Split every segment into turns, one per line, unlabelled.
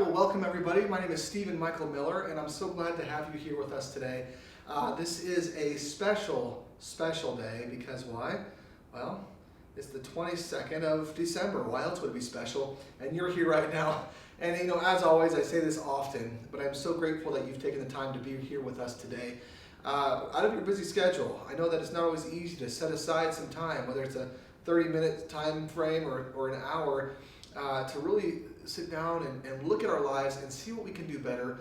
well, welcome everybody. My name is Stephen Michael Miller, and I'm so glad to have you here with us today. This is a special day because why? Well, it's the 22nd of December. Why else would it be special? And you're here right now. And you know, as always, I say this often, but I'm so grateful that you've taken the time to be here with us today. Out of your busy schedule, I know that it's not always easy to set aside some time, whether it's a 30-minute time frame or an hour, to really sit down and look at our lives and see what we can do better.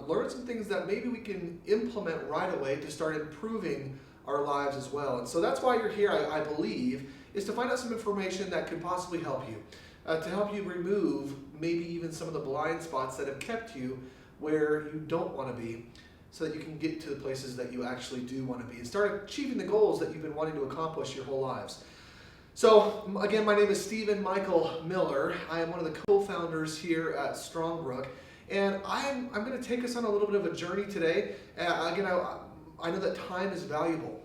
Learn some things that maybe we can implement right away to start improving our lives as well. And so that's why you're here, I believe, is to find out some information that could possibly help you. To help you remove maybe even some of the blind spots that have kept you where you don't want to be, so that you can get to the places that you actually do want to be and start achieving the goals that you've been wanting to accomplish your whole lives. So again, my name is Stephen Michael Miller. I am one of the co-founders here at Strongbrook, and I'm going to take us on a little bit of a journey today. Again, I know that time is valuable.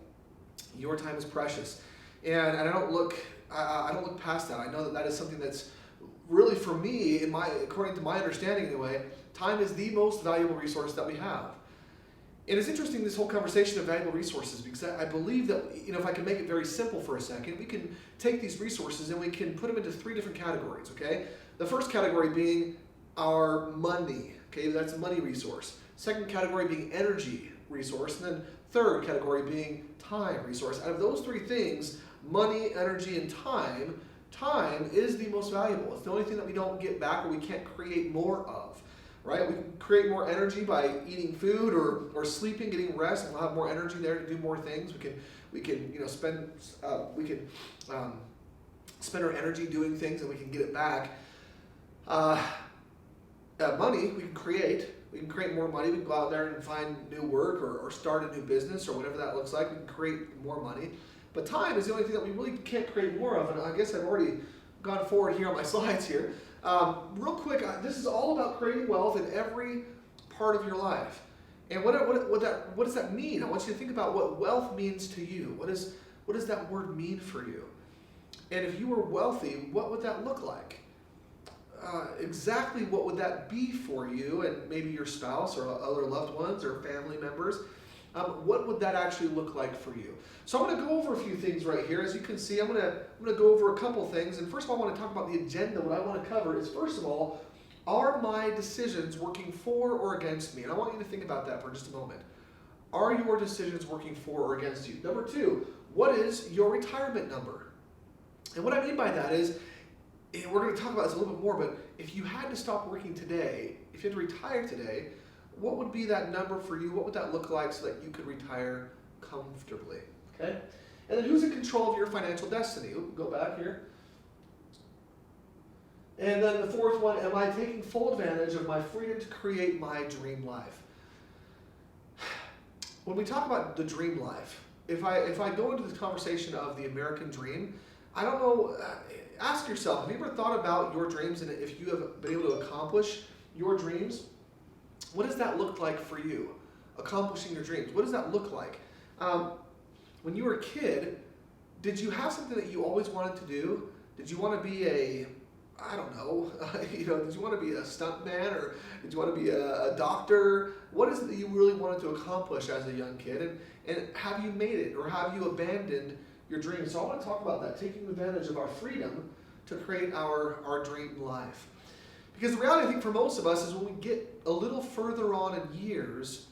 Your time is precious, and I don't look past that. I know that that is something that's really, for me, according to my understanding anyway, time is the most valuable resource that we have. And it's interesting, this whole conversation of valuable resources, because I believe that, you know, if I can make it very simple for a second, we can take these resources and we can put them into three different categories, okay? The first category being our money, okay? That's a money resource. Second category being energy resource, and then third category being time resource. Out of those three things, money, energy, and time is the most valuable. It's the only thing that we don't get back or we can't create more of. Right? We can create more energy by eating food or sleeping, getting rest, and we'll have more energy there to do more things. We can spend our energy doing things, and we can get it back. Money we can create. We can create more money. We can go out there and find new work or start a new business or whatever that looks like. We can create more money. But time is the only thing that we really can't create more of. And I guess I've already gone forward here on my slides here. Real quick, this is all about creating wealth in every part of your life. And what does that mean? I want you to think about what wealth means to you. What does that word mean for you? And if you were wealthy, what would that look like? Exactly what would that be for you and maybe your spouse or other loved ones or family members? What would that actually look like for you? So I'm going to go over a few things right here. As you can see, I'm going to go over a couple things. And first of all, I want to talk about the agenda. What I want to cover is, first of all, are my decisions working for or against me? And I want you to think about that for just a moment. Are your decisions working for or against you? Number two, what is your retirement number? And what I mean by that is, and we're going to talk about this a little bit more, but if you had to stop working today, if you had to retire today, what would be that number for you? What would that look like so that you could retire comfortably? Okay? And then who's in control of your financial destiny? Ooh, go back here. And then the fourth one, am I taking full advantage of my freedom to create my dream life? When we talk about the dream life, if I go into this conversation of the American dream, I don't know, ask yourself, have you ever thought about your dreams and if you have been able to accomplish your dreams? What does that look like for you, accomplishing your dreams? What does that look like? When you were a kid, did you have something that you always wanted to do? Did you want to be did you want to be a stuntman or did you want to be a doctor? What is it that you really wanted to accomplish as a young kid? And have you made it or have you abandoned your dreams? So I want to talk about that, taking advantage of our freedom to create our dream life. Because the reality, I think, for most of us is when we get a little further on in years,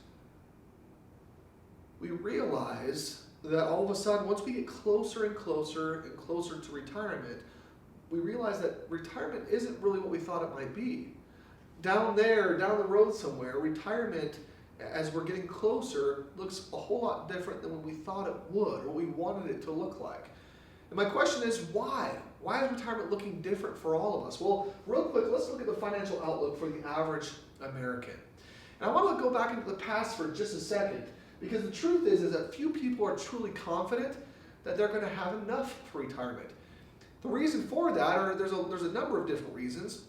we realize that all of a sudden, once we get closer and closer and closer to retirement, we realize that retirement isn't really what we thought it might be. Down the road somewhere, retirement, as we're getting closer, looks a whole lot different than what we thought it would or what we wanted it to look like. And my question is, why? Why is retirement looking different for all of us? Well, real quick, let's look at the financial outlook for the average American. And I want to go back into the past for just a second, because the truth is that few people are truly confident that they're going to have enough for retirement. The reason for that, or there's a number of different reasons.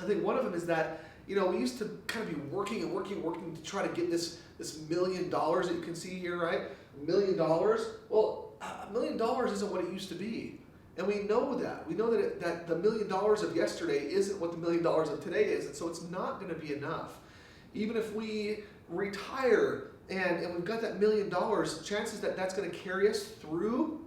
I think one of them is that, we used to kind of be working to try to get this $1 million that you can see here, right? $1 million. Well, $1 million isn't what it used to be. And we know that. We know that the $1 million of yesterday isn't what the $1 million of today is. And so it's not going to be enough. Even if we retire and we've got that $1 million, chances that that's going to carry us through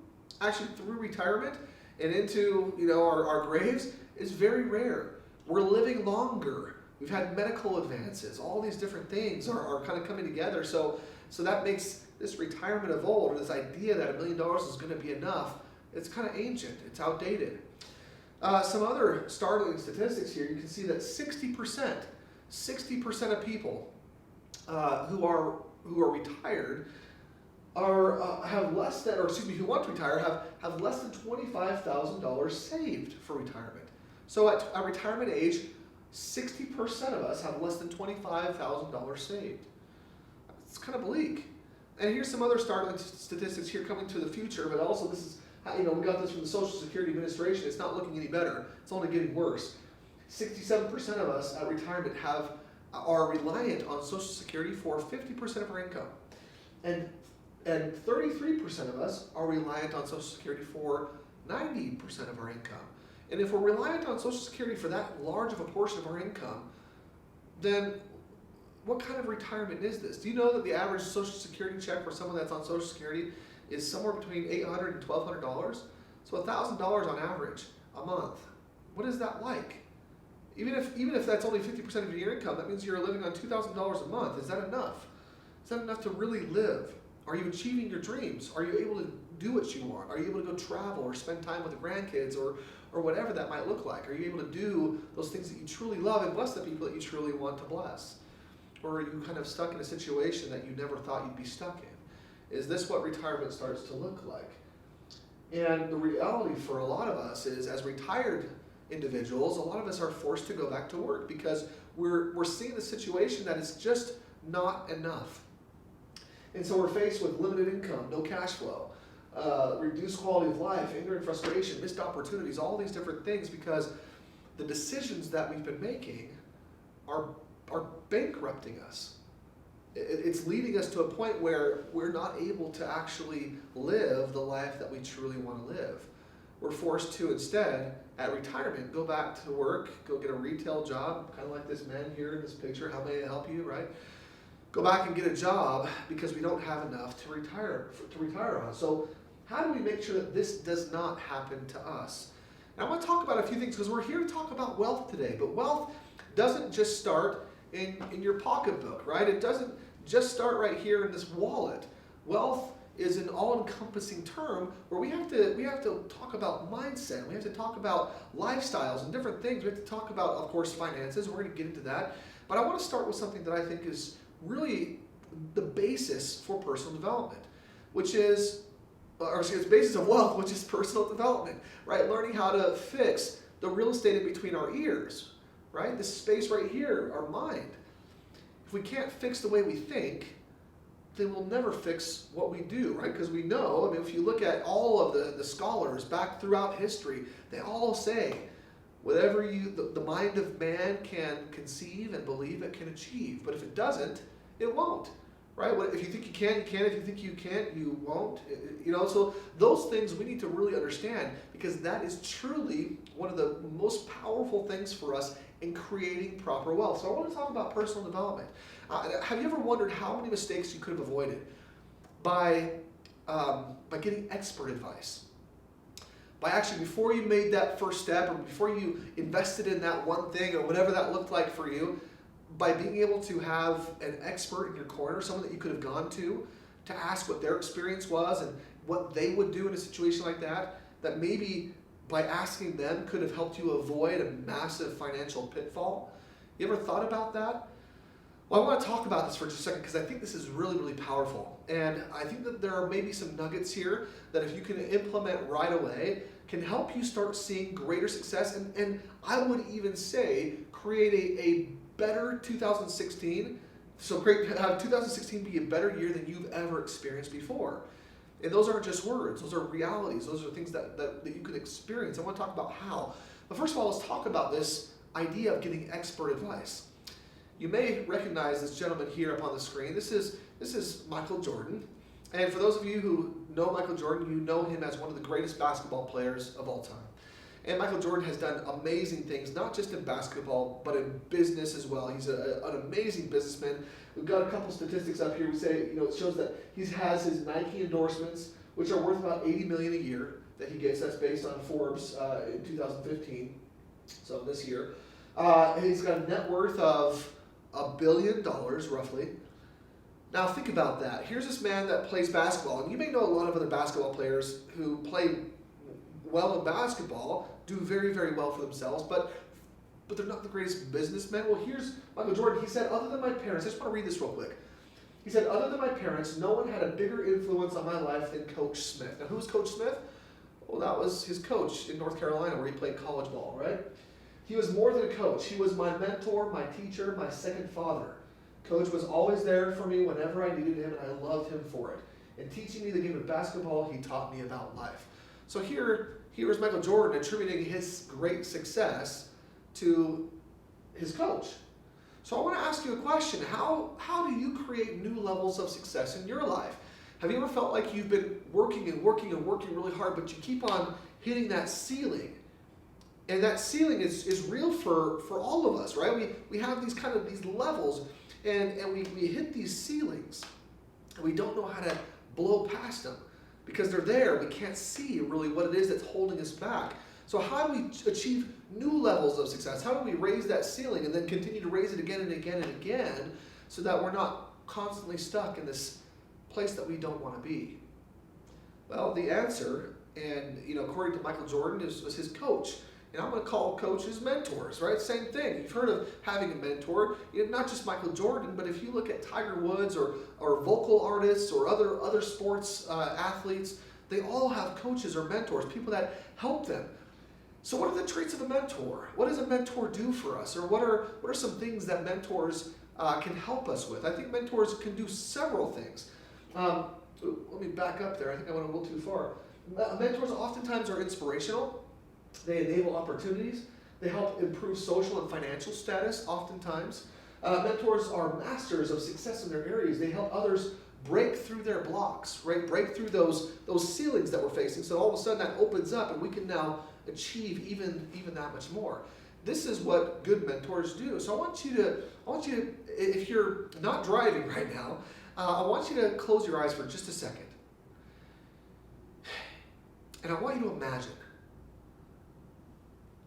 retirement and into our graves is very rare. We're living longer. We've had medical advances. All these different things are kind of coming together. So that makes this retirement of old, or this idea that $1 million is going to be enough, it's kind of ancient. It's outdated. Some other startling statistics here. You can see that 60% of people who are retired have less than, who want to retire have less than $25,000 saved for retirement. So at retirement age, 60% of us have less than $25,000 saved. It's kind of bleak. And here's some other startling statistics here coming to the future, but also this is, we got this from the Social Security Administration. It's not looking any better. It's only getting worse. 67% of us at retirement are reliant on Social Security for 50% of our income. And 33% of us are reliant on Social Security for 90% of our income. And if we're reliant on Social Security for that large of a portion of our income, then what kind of retirement is this? Do you know that the average Social Security check for someone that's on Social Security is somewhere between $800 and $1,200? So $1,000 on average a month. What is that like? Even if that's only 50% of your income, that means you're living on $2,000 a month. Is that enough? Is that enough to really live? Are you achieving your dreams? Are you able to do what you want? Are you able to go travel or spend time with the grandkids or whatever that might look like? Are you able to do those things that you truly love and bless the people that you truly want to bless? Or are you kind of stuck in a situation that you never thought you'd be stuck in? Is this what retirement starts to look like? And the reality for a lot of us is, as retired individuals, a lot of us are forced to go back to work because we're seeing a situation that is just not enough. And so we're faced with limited income, no cash flow, reduced quality of life, anger and frustration, missed opportunities, all these different things, because the decisions that we've been making are bankrupting us. It's leading us to a point where we're not able to actually live the life that we truly want to live. We're forced to instead, at retirement, go back to work, go get a retail job, kind of like this man here in this picture. How may I help you, right? Go back and get a job because we don't have enough to retire on. So how do we make sure that this does not happen to us? And I want to talk about a few things because we're here to talk about wealth today. But wealth doesn't just start in your pocketbook, right? It doesn't just start right here in this wallet. Wealth is an all-encompassing term where we have to talk about mindset. We have to talk about lifestyles and different things. We have to talk about, of course, finances. We're going to get into that. But I want to start with something that I think is really the basis for personal development, which is, the basis of wealth, which is personal development, right? Learning how to fix the real estate in between our ears, right? This space right here, our mind. If we can't fix the way we think, then we'll never fix what we do, right? Because we know, if you look at all of the scholars back throughout history, they all say, whatever the mind of man can conceive and believe, it can achieve. But if it doesn't, it won't, right? If you think you can, you can. If you think you can't, you won't. So those things we need to really understand, because that is truly one of the most powerful things for us in creating proper wealth. So I want to talk about personal development. Have you ever wondered how many mistakes you could have avoided by getting expert advice? By actually, before you made that first step, or before you invested in that one thing, or whatever that looked like for you, by being able to have an expert in your corner, someone that you could have gone to ask what their experience was and what they would do in a situation like that maybe by asking them could have helped you avoid a massive financial pitfall. You ever thought about that? Well, I want to talk about this for just a second because I think this is really, really powerful. And I think that there are maybe some nuggets here that if you can implement right away, can help you start seeing greater success. And I would even say create a better 2016. So have 2016 be a better year than you've ever experienced before. And those aren't just words. Those are realities. Those are things that you can experience. I want to talk about how. But first of all, let's talk about this idea of getting expert advice. You may recognize this gentleman here up on the screen. This is Michael Jordan. And for those of you who know Michael Jordan, you know him as one of the greatest basketball players of all time. And Michael Jordan has done amazing things, not just in basketball, but in business as well. He's an amazing businessman. We've got a couple statistics up here. We say, it shows that he has his Nike endorsements, which are worth about $80 million a year that he gets. That's based on Forbes in 2015, so this year. He's got a net worth of $1 billion, roughly. Now think about that. Here's this man that plays basketball, and you may know a lot of other basketball players who play well in basketball, do very, very well for themselves, but they're not the greatest businessmen. Well, here's Michael Jordan. He said, other than my parents, I just want to read this real quick. He said, other than my parents, no one had a bigger influence on my life than Coach Smith. Now, who's Coach Smith? Well, that was his coach in North Carolina where he played college ball, right? He was more than a coach. He was my mentor, my teacher, my second father. Coach was always there for me whenever I needed him, and I loved him for it. In teaching me the game of basketball, he taught me about life. So here is Michael Jordan attributing his great success to his coach. So I want to ask you a question. How do you create new levels of success in your life? Have you ever felt like you've been working and working and working really hard, but you keep on hitting that ceiling? And that ceiling is real for all of us, right? We have these levels, and we hit these ceilings, and we don't know how to blow past them because they're there. We can't see really what it is that's holding us back. So how do we achieve new levels of success? How do we raise that ceiling and then continue to raise it again and again and again so that we're not constantly stuck in this place that we don't want to be? Well, the answer, and according to Michael Jordan, was his coach. And I'm going to call coaches mentors, right? Same thing. You've heard of having a mentor. Not just Michael Jordan, but if you look at Tiger Woods or vocal artists or other sports athletes, they all have coaches or mentors, people that help them. So what are the traits of a mentor? What does a mentor do for us? Or what are some things that mentors can help us with? I think mentors can do several things. Let me back up there. I think I went a little too far. Mentors oftentimes are inspirational. They enable opportunities. They help improve social and financial status oftentimes. Mentors are masters of success in their areas. They help others break through their blocks, right? Break through those ceilings that we're facing. So all of a sudden that opens up and we can now achieve even that much more. This is what good mentors do. So I want you to, if you're not driving right now, I want you to close your eyes for just a second. And I want you to imagine.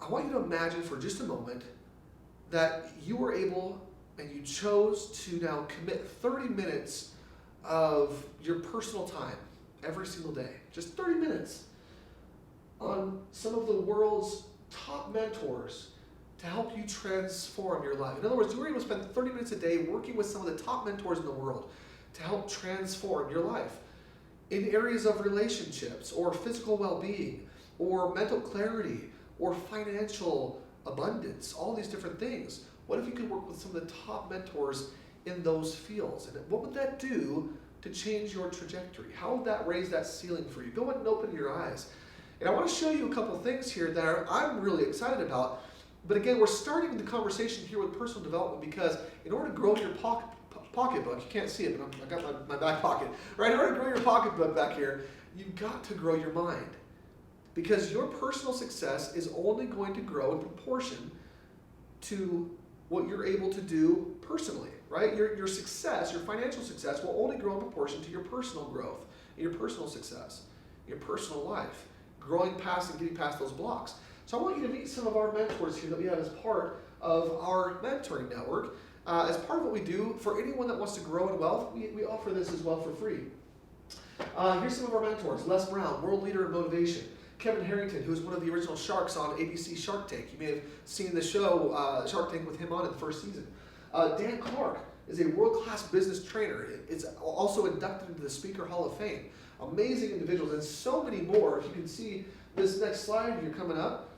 I want you to imagine for just a moment that you were able and you chose to now commit 30 minutes of your personal time every single day, just 30 minutes, on some of the world's top mentors to help you transform your life. In other words, you were able to spend 30 minutes a day working with some of the top mentors in the world to help transform your life in areas of relationships or physical well-being or mental clarity or financial abundance, all these different things. What if you could work with some of the top mentors in those fields? And what would that do to change your trajectory? How would that raise that ceiling for you? Go ahead and open your eyes. And I want to show you a couple of things here that I'm really excited about. But again, we're starting the conversation here with personal development because in order to grow your pocketbook, you can't see it, but I got my back pocket, right? In order to grow your pocketbook back here, you've got to grow your mind. Because your personal success is only going to grow in proportion to what you're able to do personally, right? Your success, your financial success will only grow in proportion to your personal growth, your personal success, your personal life, growing past and getting past those blocks. So I want you to meet some of our mentors here that we have as part of our mentoring network. As part of what we do, for anyone that wants to grow in wealth, we offer this as well for free. Here's some of our mentors. Les Brown, world leader in motivation. Kevin Harrington, who's one of the original sharks on ABC Shark Tank. You may have seen the show Shark Tank with him on in the first season. Dan Clark is a world-class business trainer. It's also inducted into the Speaker Hall of Fame. Amazing individuals and so many more. If you can see this next slide here coming up,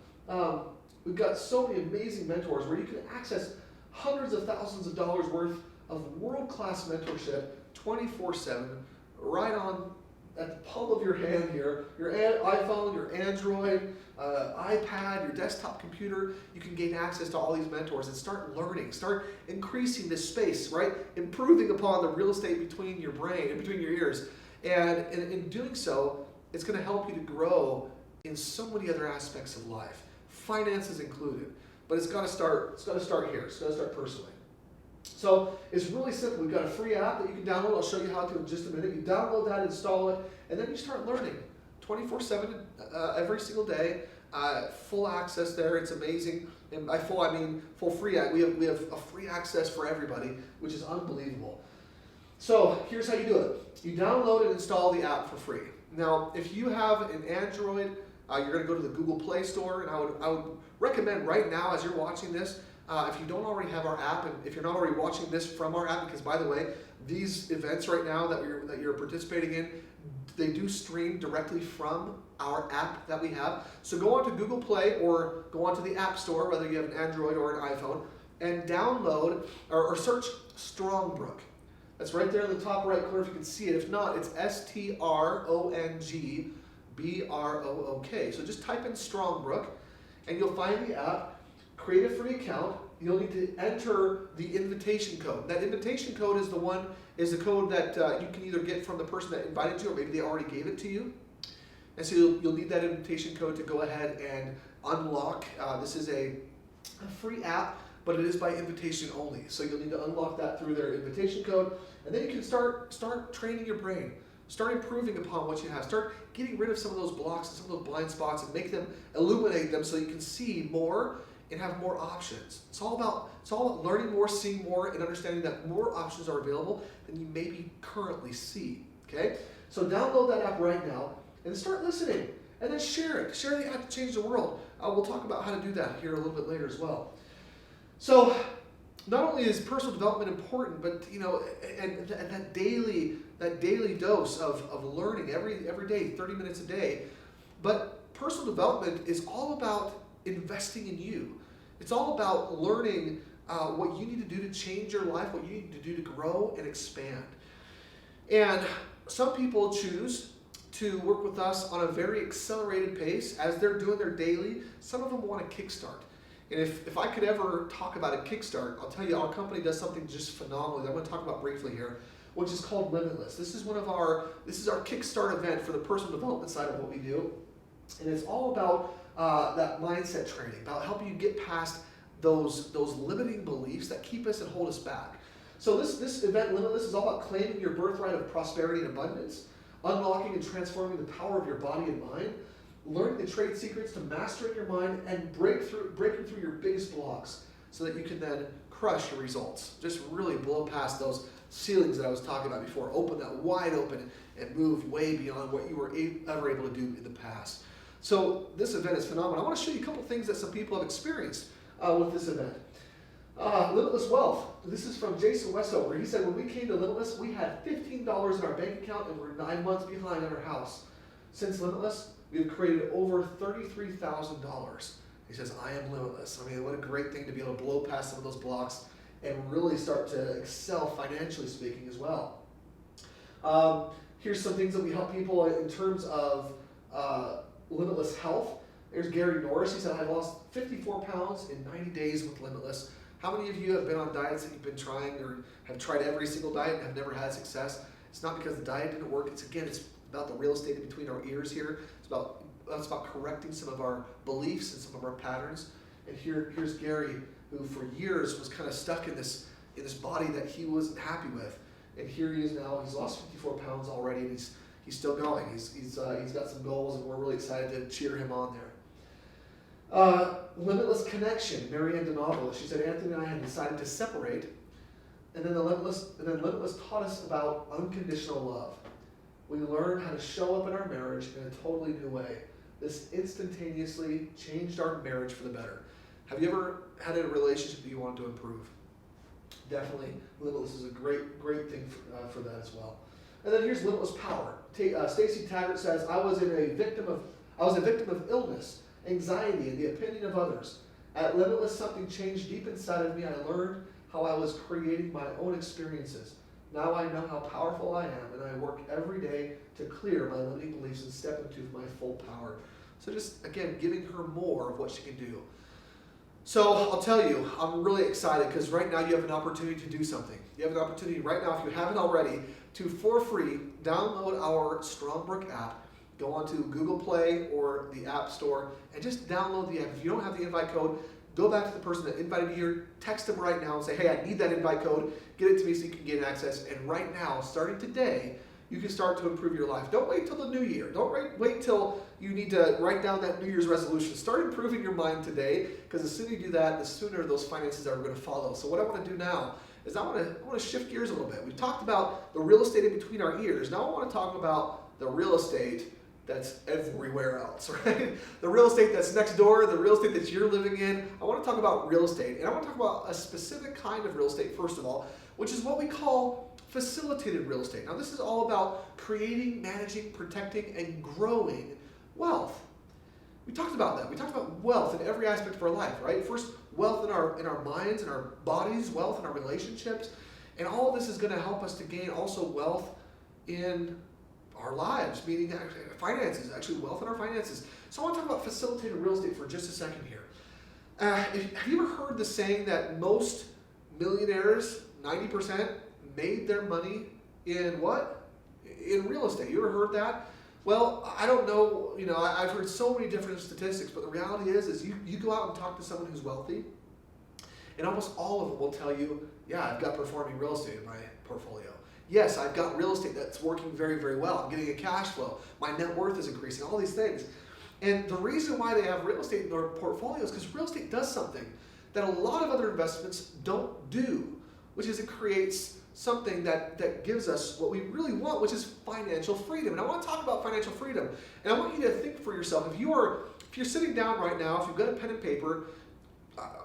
we've got so many amazing mentors where you can access hundreds of thousands of dollars worth of world-class mentorship 24/7 right on at the palm of your hand here, your iPhone, your Android, iPad, your desktop computer. You can gain access to all these mentors and start learning, start increasing this space, right? Improving upon the real estate between your brain and between your ears And in doing so, it's going to help you to grow in so many other aspects of life, finances included. But it's got to start. It's got to start here. It's got to start personally. So it's really simple. We've got a free app that you can download. I'll show you how to in just a minute. You download that, install it, and then you start learning 24/7 every single day. Full access there. It's amazing. And by full, I mean full free. We have a free access for everybody, which is unbelievable. So here's how you do it. You download and install the app for free. Now, if you have an Android, you're going to go to the Google Play Store, and I would recommend right now, as you're watching this, if you don't already have our app, and if you're not already watching this from our app, because by the way, these events right now that you're participating in, they do stream directly from our app that we have. So go onto Google Play or go onto the App Store, whether you have an Android or an iPhone, and download or search Strongbrook. That's right there in the top right corner if you can see it. If not, it's STRONGBROOK. So just type in Strongbrook and you'll find the app. Create a free account. You'll need to enter the invitation code. That invitation code is the code that you can either get from the person that invited you, or maybe they already gave it to you. And so you'll need that invitation code to go ahead and unlock. This is a free app, but it is by invitation only. So you'll need to unlock that through their invitation code, and then you can start training your brain. Start improving upon what you have. Start getting rid of some of those blocks and some of those blind spots and illuminate them so you can see more and have more options. It's all about learning more, seeing more, and understanding that more options are available than you maybe currently see. Okay? So download that app right now and start listening, and then share it. Share the app to change the world. We'll talk about how to do that here a little bit later as well. So not only is personal development important, but and that daily dose of learning every day, 30 minutes a day. But personal development is all about investing in you. It's all about learning what you need to do to change your life, what you need to do to grow and expand. And some people choose to work with us on a very accelerated pace as they're doing their daily. Some of them want a kickstart. And if I could ever talk about a kickstart, I'll tell you our company does something just phenomenal that I'm going to talk about briefly here, which is called Limitless. This is our kickstart event for the personal development side of what we do. And it's all about that mindset training, about helping you get past those limiting beliefs that keep us and hold us back. So this event, Limitless, is all about claiming your birthright of prosperity and abundance, unlocking and transforming the power of your body and mind, learning the trade secrets to mastering your mind, and breaking through your biggest blocks so that you can then crush your results. Just really blow past those ceilings that I was talking about before. Open that wide open and move way beyond what you were ever able to do in the past. So this event is phenomenal. I want to show you a couple things that some people have experienced with this event. Limitless Wealth. This is from Jason Westover. He said, when we came to Limitless, we had $15 in our bank account and we're 9 months behind on our house. Since Limitless, we've created over $33,000. He says, I am limitless. I mean, what a great thing to be able to blow past some of those blocks and really start to excel financially speaking as well. Here's some things that we help people in terms of Limitless Health. There's Gary Norris. He said, I lost 54 pounds in 90 days with Limitless. How many of you have been on diets that you've been trying or have tried every single diet and have never had success? It's not because the diet didn't work. It's about the real estate in between our ears here. It's about correcting some of our beliefs and some of our patterns. And here's Gary, who for years was kind of stuck in this body that he wasn't happy with. And here he is now. He's lost 54 pounds already, and he's still going. He's got some goals, and we're really excited to cheer him on there. Limitless Connection, Marianne DeNovel. She said, Anthony and I had decided to separate, and then Limitless taught us about unconditional love. We learned how to show up in our marriage in a totally new way. This instantaneously changed our marriage for the better. Have you ever had a relationship that you wanted to improve? Definitely, Limitless is a great thing for that as well. And then here's Limitless Power. Stacy Taggart says, I was a victim of illness, anxiety, and the opinion of others. At Limitless, something changed deep inside of me. I learned how I was creating my own experiences. Now I know how powerful I am, and I work every day to clear my limiting beliefs and step into my full power. So just, again, giving her more of what she can do. So I'll tell you, I'm really excited because right now you have an opportunity to do something. You have an opportunity right now, if you haven't already, to for free download our Strongbrook app. Go onto Google Play or the App Store and just download the app. If you don't have the invite code, go back to the person that invited you here, text them right now and say, hey, I need that invite code, get it to me so you can gain access. And right now, starting today, you can start to improve your life. Don't wait till the new year. Don't wait till you need to write down that New Year's resolution. Start improving your mind today, because the sooner you do that, the sooner those finances are going to follow. So what I want to do now is I want to shift gears a little bit. We've talked about the real estate in between our ears. Now I want to talk about the real estate that's everywhere else, right? The real estate that's next door, the real estate that you're living in. I want to talk about real estate, and I want to talk about a specific kind of real estate, first of all, which is what we call facilitated real estate. Now, this is all about creating, managing, protecting, and growing wealth. We talked about that. We talked about wealth in every aspect of our life, right? First, wealth in our minds, in our bodies, wealth in our relationships, and all of this is going to help us to gain also wealth in our lives, meaning finances, actually wealth in our finances. So I want to talk about facilitated real estate for just a second here. Have you ever heard the saying that most millionaires, 90%, made their money in what? In real estate. You ever heard that? Well, I don't know, I've heard so many different statistics, but the reality is you go out and talk to someone who's wealthy, and almost all of them will tell you, yeah, I've got performing real estate in my portfolio. Yes, I've got real estate that's working very, very well. I'm getting a cash flow. My net worth is increasing, all these things. And the reason why they have real estate in their portfolio is because real estate does something that a lot of other investments don't do, which is it creates something that gives us what we really want, which is financial freedom. And I want to talk about financial freedom. And I want you to think for yourself, if you're sitting down right now, if you've got a pen and paper,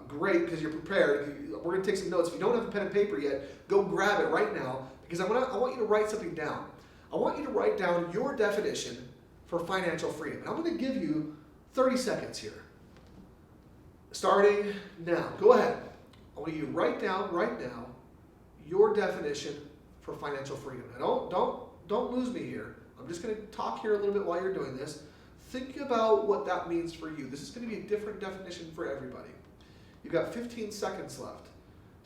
great, because you're prepared. We're going to take some notes. If you don't have a pen and paper yet, go grab it right now, because I want you to write something down. I want you to write down your definition for financial freedom. And I'm going to give you 30 seconds here. Starting now. Go ahead. I want you to write down right now your definition for financial freedom. Now don't lose me here. I'm just going to talk here a little bit while you're doing this. Think about what that means for you. This is going to be a different definition for everybody. You've got 15 seconds left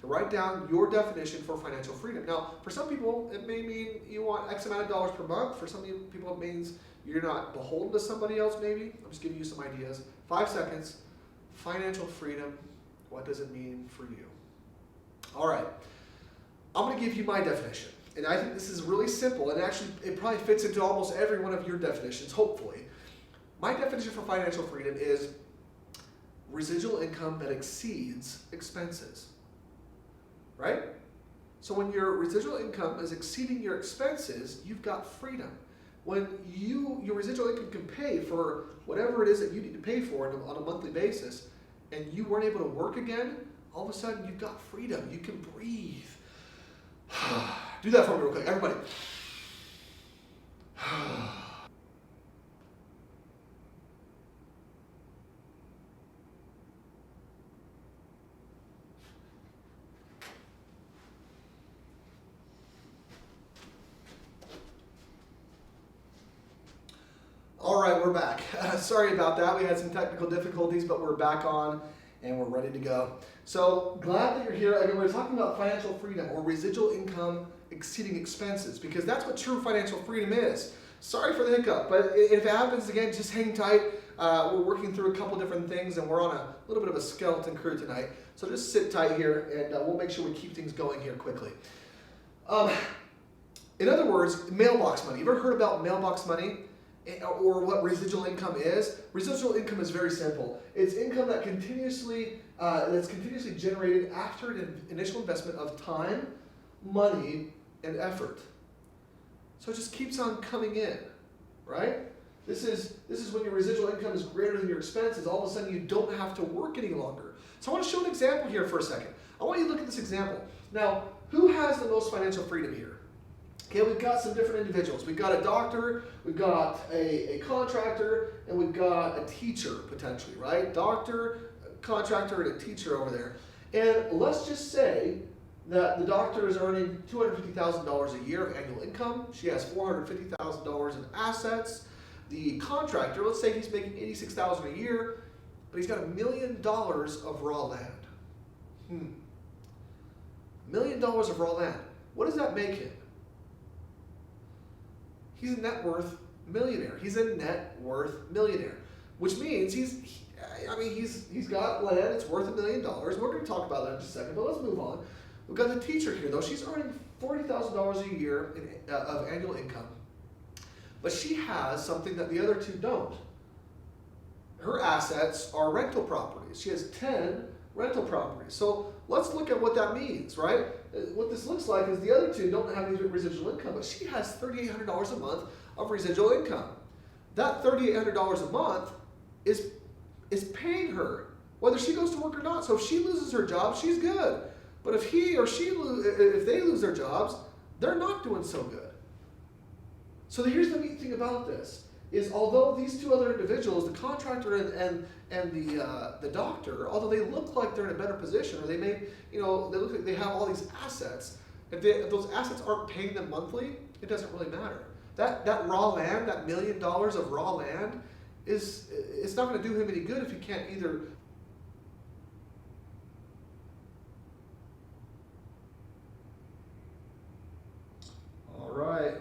to write down your definition for financial freedom. Now, for some people, it may mean you want X amount of dollars per month. For some people, it means you're not beholden to somebody else, maybe. I'm just giving you some ideas. 5 seconds. Financial freedom. What does it mean for you? All right. I'm going to give you my definition. And I think this is really simple. And actually, it probably fits into almost every one of your definitions, hopefully. My definition for financial freedom is residual income that exceeds expenses. Right? So when your residual income is exceeding your expenses, you've got freedom. When your residual income can pay for whatever it is that you need to pay for on a monthly basis, and you weren't able to work again, all of a sudden you've got freedom. You can breathe. Do that for me real quick, everybody. All right, we're back. Sorry about that. We had some technical difficulties, but we're back on and we're ready to go. So glad that you're here. Again, we're talking about financial freedom, or residual income exceeding expenses, because that's what true financial freedom is. Sorry for the hiccup, but if it happens again, just hang tight. We're working through a couple different things, and we're on a little bit of a skeleton crew tonight. So just sit tight here, and we'll make sure we keep things going here quickly. In other words, mailbox money. You ever heard about mailbox money? Or what residual income is? Residual income is very simple. It's income that that's continuously generated after an initial investment of time, money, and effort. So it just keeps on coming in, right? This is when your residual income is greater than your expenses. All of a sudden, you don't have to work any longer. So I want to show an example here for a second. I want you to look at this example. Now, who has the most financial freedom here? Okay, we've got some different individuals. We've got a doctor, we've got a contractor, and we've got a teacher, potentially, right? Doctor, contractor, and a teacher over there. And let's just say that the doctor is earning $250,000 a year of annual income. She has $450,000 in assets. The contractor, let's say he's making $86,000 a year. but he's got $1 million of raw land. $1 million of raw land. What does that make him? He's a net worth millionaire. He's a net worth millionaire, which means he's got land. It's worth $1 million. We're going to talk about that in just a second, but let's move on. We've got the teacher here, though. She's earning $40,000 a year of annual income, but she has something that the other two don't. Her assets are rental properties. She has 10 rental properties. So let's look at what that means, right? What this looks like is the other two don't have any residual income, but she has $3,800 a month of residual income. That $3,800 a month is paying her, whether she goes to work or not. So if she loses her job, she's good. But if he or she if they lose their jobs, they're not doing so good. So here's the neat thing about this, is although these two other individuals, the contractor and the doctor, although they look like they're in a better position, or they may, they look like they have all these assets, if those assets aren't paying them monthly, it doesn't really matter. That raw land, that $1 million of raw land, it's not going to do him any good if he can't either. All right.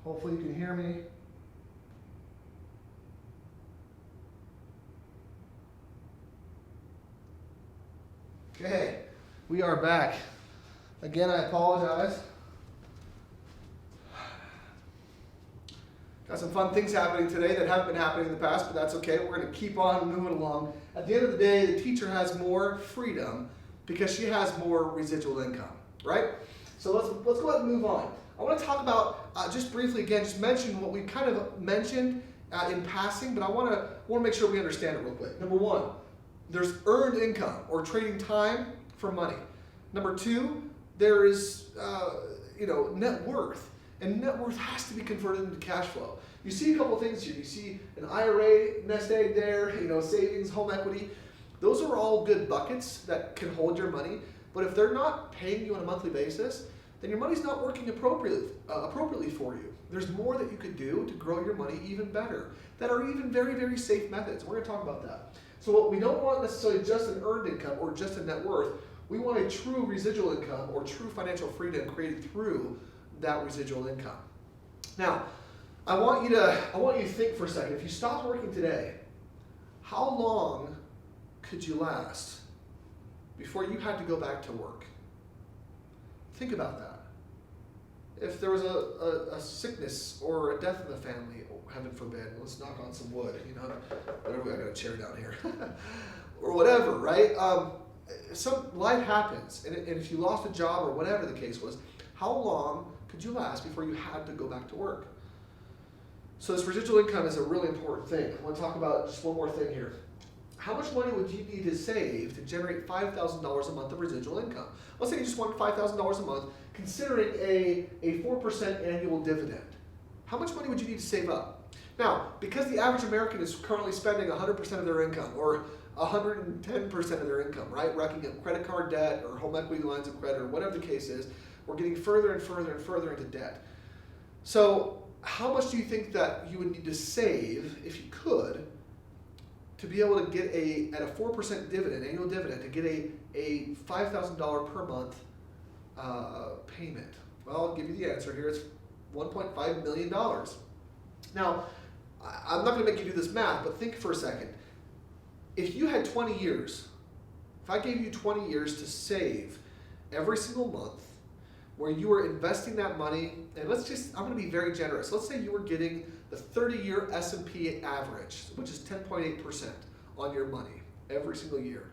Hopefully you can hear me. Okay, we are back. Again, I apologize. Got some fun things happening today that haven't been happening in the past, but that's okay. We're going to keep on moving along. At the end of the day, the teacher has more freedom because she has more residual income, right? So let's go ahead and move on. I want to talk about, just briefly again, just mention what we kind of mentioned in passing, but I want to make sure we understand it real quick. Number one, there's earned income, or trading time for money. Number two, there is net worth, and net worth has to be converted into cash flow. You see a couple things here. You see an IRA, nest egg there, savings, home equity. Those are all good buckets that can hold your money, but if they're not paying you on a monthly basis, then your money's not working appropriately for you. There's more that you could do to grow your money even better, that are even very, very safe methods. We're going to talk about that. So what we don't want necessarily just an earned income or just a net worth. We want a true residual income or true financial freedom created through that residual income. Now, I want you to think for a second. If you stopped working today, how long could you last before you had to go back to work? Think about that. If there was a sickness or a death in the family, heaven forbid, let's knock on some wood, whatever, I got a chair down here, or whatever, right? Some life happens, and if you lost a job or whatever the case was, how long could you last before you had to go back to work? So this residual income is a really important thing. I want to talk about just one more thing here. How much money would you need to save to generate $5,000 a month of residual income? Let's say you just want $5,000 a month, considering a 4% annual dividend. How much money would you need to save up? Now, because the average American is currently spending 100% of their income, or 110% of their income, right? Racking up credit card debt or home equity lines of credit or whatever the case is, we're getting further and further and further into debt. So how much do you think that you would need to save, if you could, to be able to get at a 4% dividend, annual dividend, to get a $5,000 per month payment? Well, I'll give you the answer here. It's $1.5 million. Now, I'm not going to make you do this math, but think for a second. If you had 20 years, if I gave you 20 years to save every single month, where you were investing that money, and I'm going to be very generous. Let's say you were getting the 30-year S&P average, which is 10.8% on your money every single year.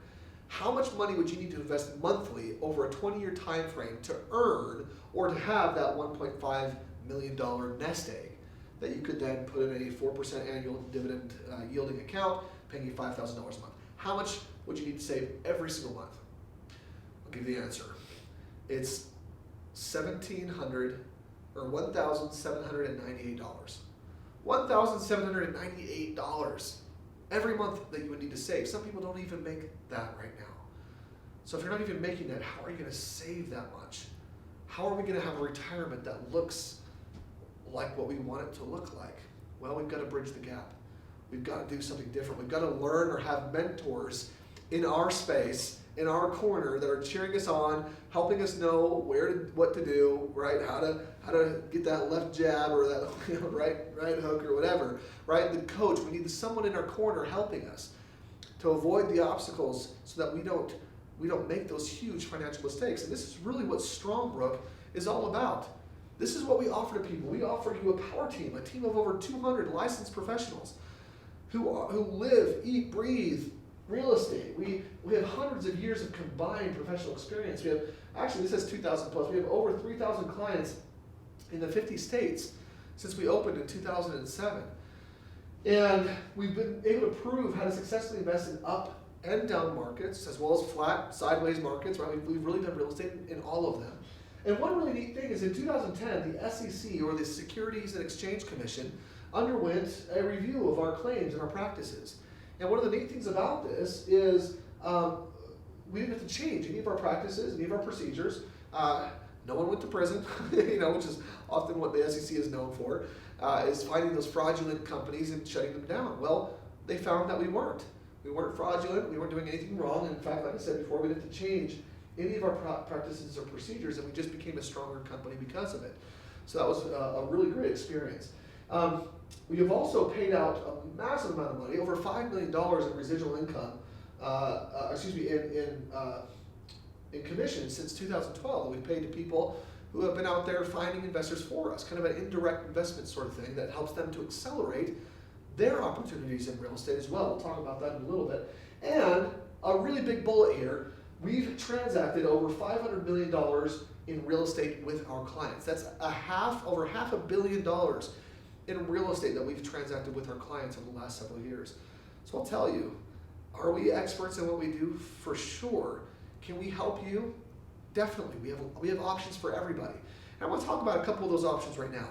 How much money would you need to invest monthly over a 20-year time frame to earn or to have that $1.5 million nest egg that you could then put in a 4% annual dividend yielding account, paying you $5,000 a month? How much would you need to save every single month? I'll give you the answer. It's $1,798. $1,798 every month that you would need to save. Some people don't even make that right now. So if you're not even making that, how are you going to save that much? How are we going to have a retirement that looks like what we want it to look like? Well, we've got to bridge the gap. we've got to do something different. We've got to learn or have mentors in our space, in our corner, that are cheering us on, helping us know what to do, right? How to get that left jab or that right hook or whatever, right? The coach, we need someone in our corner helping us to avoid the obstacles so that we don't make those huge financial mistakes. And this is really what Strongbrook is all about. This is what we offer to people. We offer you a power team, a team of over 200 licensed professionals who live, eat, breathe real estate. We have hundreds of years of combined professional experience. We have, actually this says 2,000 plus, we have over 3,000 clients in the 50 states since we opened in 2007. And we've been able to prove how to successfully invest in up and down markets, as well as flat, sideways markets, right? We've really done real estate in all of them. And one really neat thing is in 2010, the SEC, or the Securities and Exchange Commission, underwent a review of our claims and our practices. And one of the neat things about this is we didn't have to change any of our practices, any of our procedures. No one went to prison, which is often what the SEC is known for, is finding those fraudulent companies and shutting them down. Well, they found that we weren't. We weren't fraudulent, we weren't doing anything wrong. And in fact, like I said before, we didn't have to change any of our practices or procedures, and we just became a stronger company because of it. So that was a really great experience. We have also paid out a massive amount of money, over $5 million in residual income, in commissions since 2012 that we've paid to people who have been out there finding investors for us, kind of an indirect investment sort of thing that helps them to accelerate their opportunities in real estate as well. We'll talk about that in a little bit. And a really big bullet here, we've transacted over $500 million in real estate with our clients. That's over half $500 million in real estate that we've transacted with our clients over the last several years. So I'll tell you, are we experts in what we do? For sure. Can we help you? Definitely. We have options for everybody. And I want to talk about a couple of those options right now.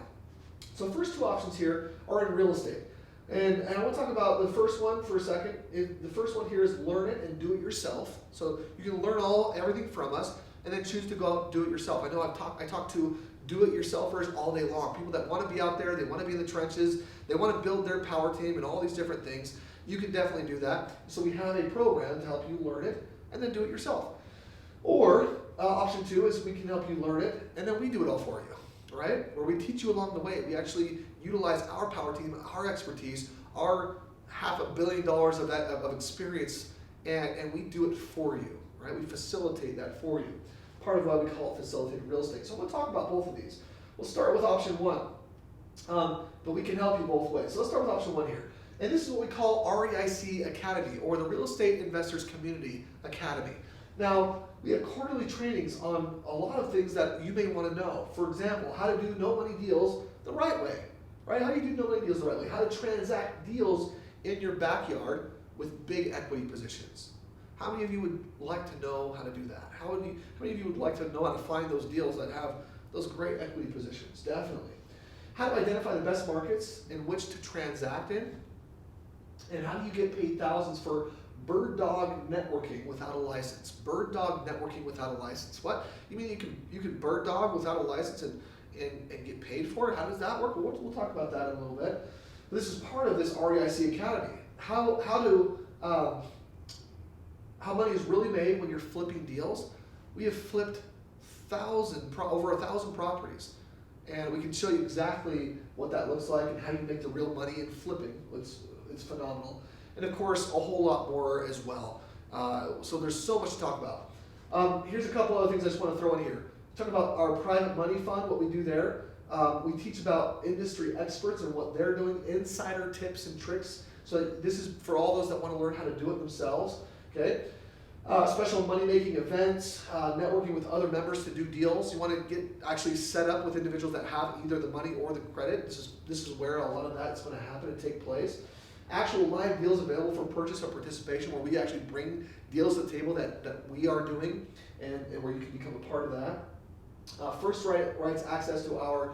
So the first two options here are in real estate. And I want to talk about the first one for a second. The first one here is learn it and do it yourself. So you can learn everything from us and then choose to go out and do it yourself. I know I talk to do-it-yourselfers all day long. People that want to be out there, they want to be in the trenches, they want to build their power team and all these different things. You can definitely do that. So we have a program to help you learn it and then do it yourself. Or option two is we can help you learn it and then we do it all for you, right? Where we teach you along the way. We actually utilize our power team, our expertise, our $500 million of experience, and we do it for you, right? We facilitate that for you. Part of why we call it facilitated real estate. So we'll talk about both of these. We'll start with option one, but we can help you both ways. So let's start with option one here. And this is what we call REIC Academy, or the Real Estate Investors Community Academy. Now, we have quarterly trainings on a lot of things that you may want to know. For example, how to do no-money deals the right way, right? How do you do no-money deals the right way? How to transact deals in your backyard with big equity positions. How many of you would like to know how to do that? How many of you would like to know how to find those deals that have those great equity positions? Definitely. How to identify the best markets in which to transact in? And how do you get paid thousands for bird dog networking without a license? Bird dog networking without a license. What? You mean you can bird dog without a license and get paid for it? How does that work? We'll talk about that in a little bit. This is part of this REIC Academy. How money is really made when you're flipping deals. We have flipped over 1,000 properties. And we can show you exactly what that looks like and how you make the real money in flipping. It's phenomenal. And of course, a whole lot more as well. So there's so much to talk about. Here's a couple other things I just want to throw in here. Talk about our private money fund, what we do there. We teach about industry experts and what they're doing, insider tips and tricks. So this is for all those that want to learn how to do it themselves. Okay. Special money-making events, networking with other members to do deals. You want to get actually set up with individuals that have either the money or the credit. This is where a lot of that is going to happen and take place. Actual live deals available for purchase or participation, where we actually bring deals to the table that we are doing and where you can become a part of that. First rights access to our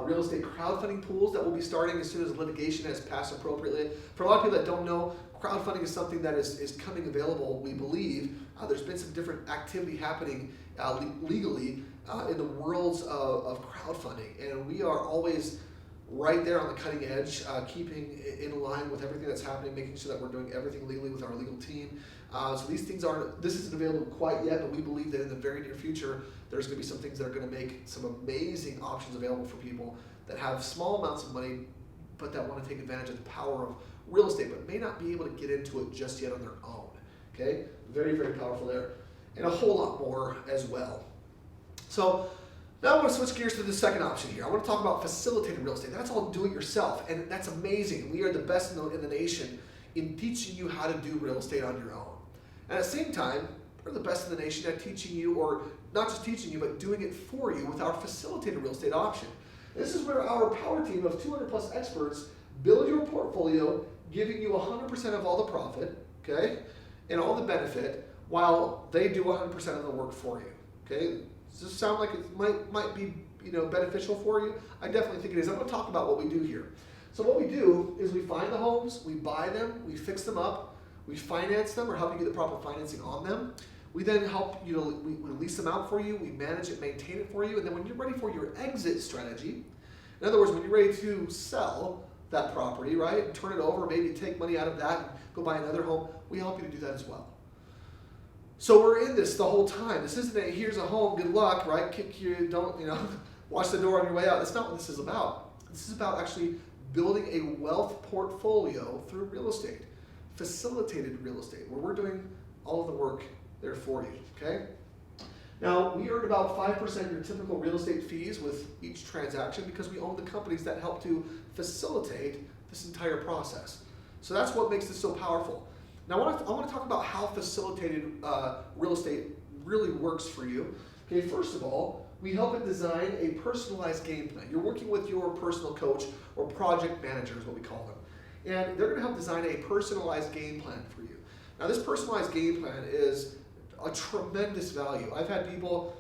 real estate crowdfunding pools that will be starting as soon as litigation has passed appropriately. For a lot of people that don't know, crowdfunding is something that is coming available, we believe. There's been some different activity happening legally in the worlds of crowdfunding, and we are always right there on the cutting edge, keeping in line with everything that's happening, making sure that we're doing everything legally with our legal team. So these things this isn't available quite yet, but we believe that in the very near future, there's going to be some things that are going to make some amazing options available for people that have small amounts of money, but that want to take advantage of the power of real estate, but may not be able to get into it just yet on their own. Okay? Very, very powerful there. And a whole lot more as well. So now I want to switch gears to the second option here. I want to talk about facilitated real estate. That's all do-it-yourself, and that's amazing. We are the best in the nation in teaching you how to do real estate on your own. And at the same time, we're the best in the nation at teaching you, or not just teaching you, but doing it for you with our facilitated real estate option. This is where our power team of 200 plus experts build your portfolio, giving you 100% of all the profit, okay, and all the benefit, while they do 100% of the work for you. Okay, does this sound like it might be beneficial for you? I definitely think it is. I'm going to talk about what we do here. So what we do is we find the homes, we buy them, we fix them up, we finance them or help you get the proper financing on them. We then help we lease them out for you, we manage it, maintain it for you, and then when you're ready for your exit strategy, in other words, when you're ready to sell that property, right, and turn it over, maybe take money out of that and go buy another home, we help you to do that as well. So we're in this the whole time. This isn't a here's a home, good luck, right? Kick you, don't, watch the door on your way out. That's not what this is about. This is about actually building a wealth portfolio through real estate, facilitated real estate, where we're doing all of the work there for you, okay? Now, we earn about 5% of your typical real estate fees with each transaction because we own the companies that help to facilitate this entire process. So that's what makes this so powerful. Now, I want to talk about how facilitated real estate really works for you. Okay, first of all, we help it design a personalized game plan. You're working with your personal coach or project manager is what we call them. And they're going to help design a personalized game plan for you. Now, this personalized game plan is a tremendous value. I've had people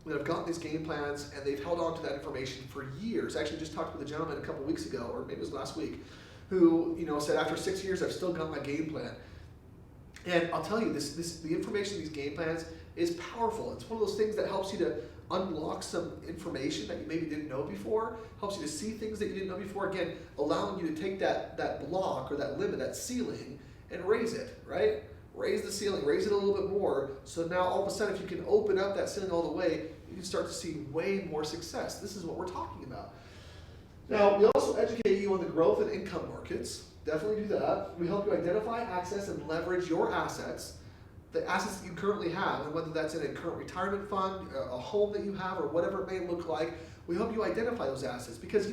that have gotten these game plans and they've held on to that information for years. I actually just talked with a gentleman a couple weeks ago, or maybe it was last week, who said after 6 years I've still got my game plan. And I'll tell you, the information in these game plans is powerful. It's one of those things that helps you to unlock some information that you maybe didn't know before, helps you to see things that you didn't know before, again, allowing you to take that block or that limit, that ceiling, and raise it, right? Raise the ceiling, raise it a little bit more, so now all of a sudden if you can open up that ceiling all the way, you can start to see way more success. This is what we're talking about. Now, we also educate you on the growth and income markets. Definitely do that. We help you identify, access, and leverage your assets, the assets that you currently have, and whether that's in a current retirement fund, a home that you have, or whatever it may look like. We help you identify those assets because,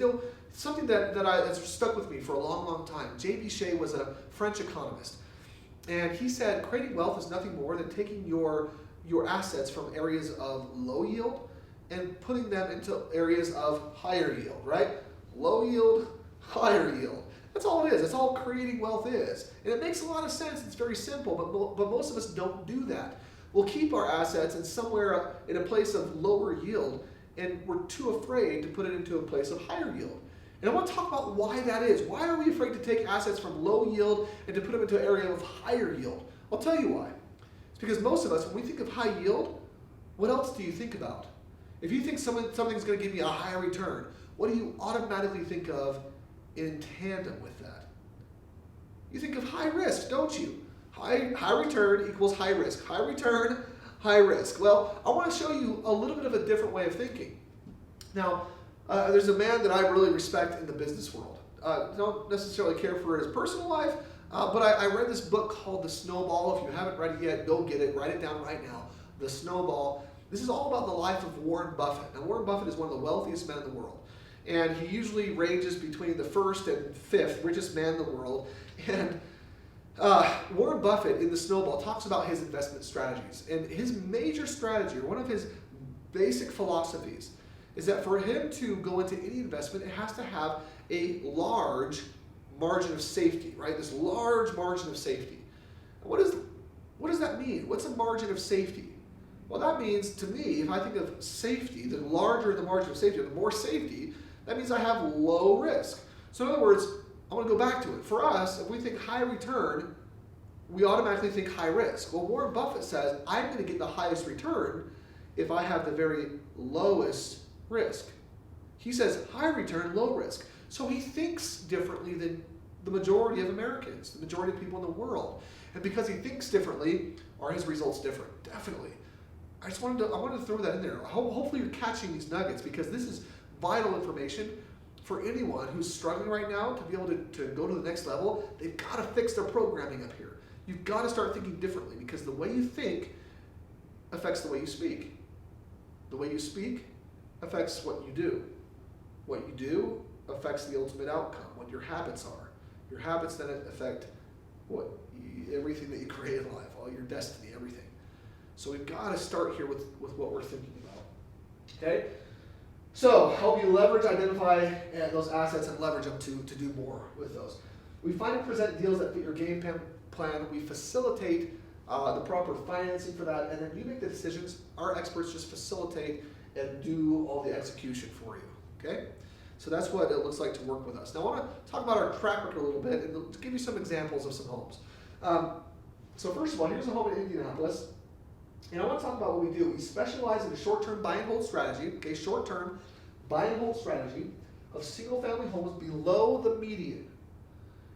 something that's stuck with me for a long, long time. J.B. Shea was a French economist, and he said creating wealth is nothing more than taking your assets from areas of low yield and putting them into areas of higher yield, right? Low yield, higher yield. That's all it is. That's all creating wealth is. And it makes a lot of sense. It's very simple, but most of us don't do that. We'll keep our assets in somewhere in a place of lower yield, and we're too afraid to put it into a place of higher yield. And I want to talk about why that is. Why are we afraid to take assets from low yield and to put them into an area of higher yield? I'll tell you why. It's because most of us, when we think of high yield, what else do you think about? If you think something's going to give you a higher return, what do you automatically think of in tandem with that? You think of high risk, don't you? High return equals high risk. High return, high risk. Well, I want to show you a little bit of a different way of thinking. Now, there's a man that I really respect in the business world. Don't necessarily care for his personal life, but I read this book called The Snowball. If you haven't read it yet, go get it. Write it down right now. The Snowball. This is all about the life of Warren Buffett. Now, Warren Buffett is one of the wealthiest men in the world. And he usually ranges between the first and fifth richest man in the world. And Warren Buffett in The Snowball talks about his investment strategies. And his major strategy, or one of his basic philosophies, is that for him to go into any investment, it has to have a large margin of safety, right? This large margin of safety. What does that mean? What's a margin of safety? Well, that means, to me, if I think of safety, the larger the margin of safety, or the more safety, that means I have low risk. So in other words, I want to go back to it. For us, if we think high return, we automatically think high risk. Well, Warren Buffett says, I'm going to get the highest return if I have the very lowest risk. He says high return, low risk. So he thinks differently than the majority of Americans, the majority of people in the world. And because he thinks differently, are his results different? Definitely. I wanted to throw that in there. Hopefully you're catching these nuggets, because this is vital information for anyone who's struggling right now to be able to go to the next level. They've got to fix their programming up here. You've got to start thinking differently, because the way you think affects the way you speak. The way you speak affects what you do. What you do affects the ultimate outcome, what your habits are. Your habits then affect everything that you create in life, all your destiny, everything. So we've got to start here with what we're thinking about. Okay? So help you leverage, identify those assets and leverage them to do more with those. We find and present deals that fit your game plan. We facilitate the proper financing for that, and then you make the decisions. Our experts just facilitate and do all the execution for you. Okay? So that's what it looks like to work with us. Now I want to talk about our track record a little bit and give you some examples of some homes. So first of all, here's a home in Indianapolis. And I want to talk about what we do. We specialize in a short-term buy and hold strategy, okay, short-term buy and hold strategy of single-family homes below the median,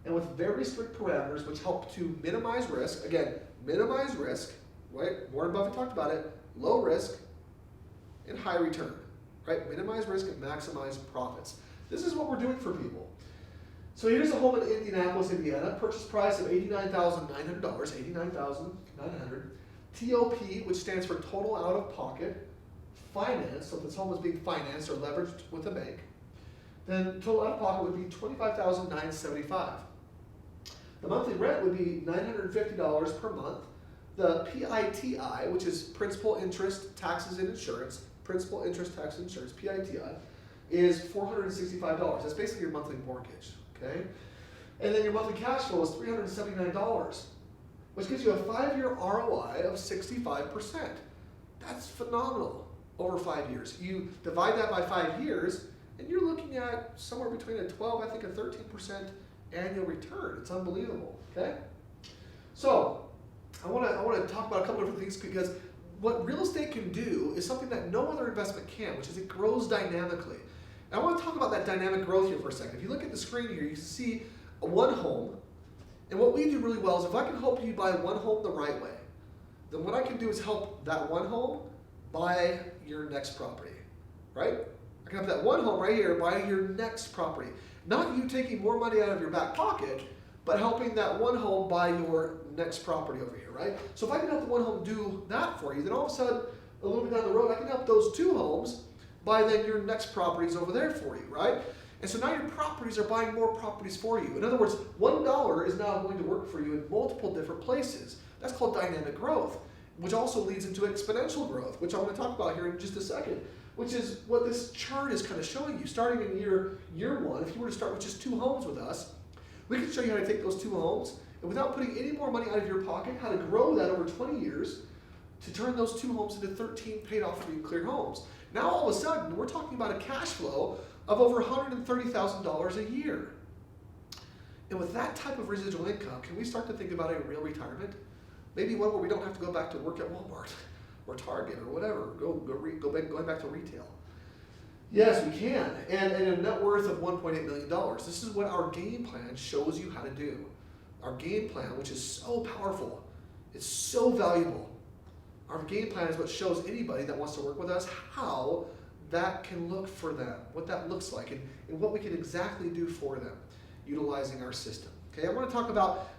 and with very strict parameters which help to minimize risk. Again, minimize risk, right? Warren Buffett talked about it, low risk and high return, right? Minimize risk and maximize profits. This is what we're doing for people. So here's a home in Indianapolis, Indiana. Purchase price of $89,900, $89,900. TOP, which stands for total out-of-pocket, finance, so if this home is being financed or leveraged with a bank, then total out-of-pocket would be $25,975. The monthly rent would be $950 per month. The PITI, which is principal, interest, taxes, and insurance, principal, interest, taxes, and insurance, PITI, is $465. That's basically your monthly mortgage, okay? And then your monthly cash flow is $379. Which gives you a 5-year ROI of 65%. That's phenomenal over 5 years. You divide that by 5 years, and you're looking at somewhere between a 12, I think a 13% annual return. It's unbelievable, okay? So, I want to talk about a couple of different things, because what real estate can do is something that no other investment can, which is it grows dynamically. And I want to talk about that dynamic growth here for a second. If you look at the screen here, you see one home. And what we do really well is if I can help you buy one home the right way, then what I can do is help that one home buy your next property, right? I can help that one home right here buy your next property. Not you taking more money out of your back pocket, but helping that one home buy your next property over here, right? So if I can help the one home do that for you, then all of a sudden, a little bit down the road, I can help those two homes buy then your next properties over there for you, right? And so now your properties are buying more properties for you. In other words, $1 is now going to work for you in multiple different places. That's called dynamic growth, which also leads into exponential growth, which I want to talk about here in just a second, which is what this chart is kind of showing you. Starting in year one, if you were to start with just 2 homes with us, we can show you how to take those 2 homes, and without putting any more money out of your pocket, how to grow that over 20 years to turn those 2 homes into 13 paid off free and clear homes. Now all of a sudden, we're talking about a cash flow of over $130,000 a year. And with that type of residual income, can we start to think about a real retirement? Maybe one where we don't have to go back to work at Walmart or Target or whatever, going back to retail. Yes, we can. And a net worth of $1.8 million. This is what our game plan shows you how to do. Our game plan, which is so powerful, it's so valuable. Our game plan is what shows anybody that wants to work with us how that can look for them, what that looks like, and what we can exactly do for them, utilizing our system. Okay, I want to talk about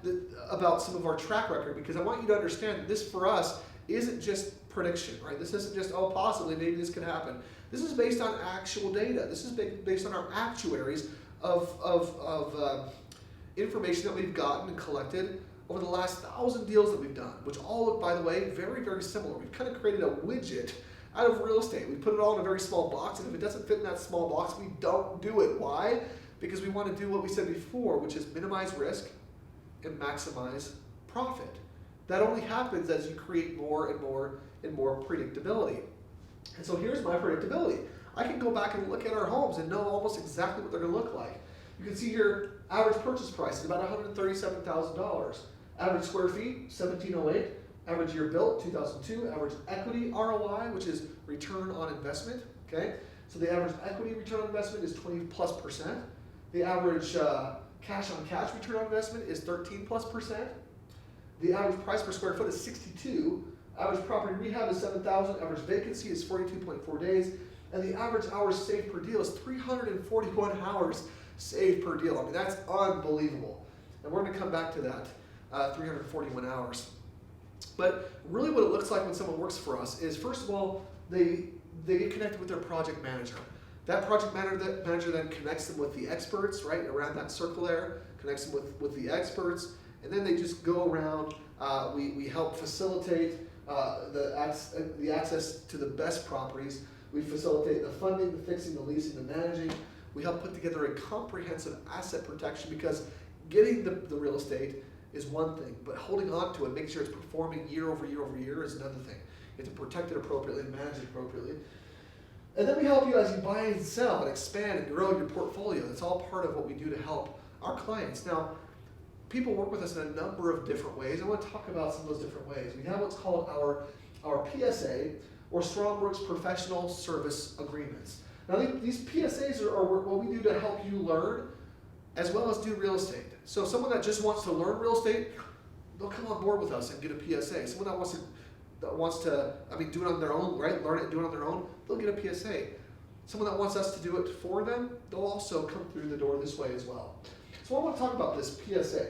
some of our track record, because I want you to understand that this for us isn't just prediction, right? This isn't just, oh, possibly, maybe this could happen. This is based on actual data. This is based on our actuaries of information that we've gotten and collected over the last 1,000 deals that we've done, which all look, by the way, very, very similar. We've kind of created a widget out of real estate. We put it all in a very small box, and if it doesn't fit in that small box, we don't do it. Why? Because we want to do what we said before, which is minimize risk and maximize profit. That only happens as you create more and more and more predictability. And so here's my predictability. I can go back and look at our homes and know almost exactly what they're going to look like. You can see here, average purchase price is about $137,000. Average square feet, 1,708. Average year built, 2002. Average equity ROI, which is return on investment. Okay, so the average equity return on investment is 20+%. The average cash on cash return on investment is 13+%. The average price per square foot is 62. Average property rehab is 7,000. Average vacancy is 42.4 days. And the average hours saved per deal is 341 hours saved per deal. I mean, that's unbelievable. And we're going to come back to that, 341 hours. But really what it looks like when someone works for us is, first of all, they get connected with their project manager. That project manager then connects them with the experts, right, around that circle there, connects them with the experts, and then they just go around. We help facilitate the access to the best properties. We facilitate the funding, the fixing, the leasing, the managing. We help put together a comprehensive asset protection, because getting the real estate is one thing, but holding on to it, making sure it's performing year over year over year is another thing. You have to protect it appropriately and manage it appropriately. And then we help you as you buy and sell and expand and grow your portfolio. That's all part of what we do to help our clients. Now, people work with us in a number of different ways. I want to talk about some of those different ways. We have what's called our PSA, or Strongbrook's Professional Service Agreements. Now, these PSAs are what we do to help you learn as well as do real estate. So someone that just wants to learn real estate, they'll come on board with us and get a PSA. Someone that wants to do it on their own, right? Learn it and do it on their own, they'll get a PSA. Someone that wants us to do it for them, they'll also come through the door this way as well. So I want to talk about this PSA,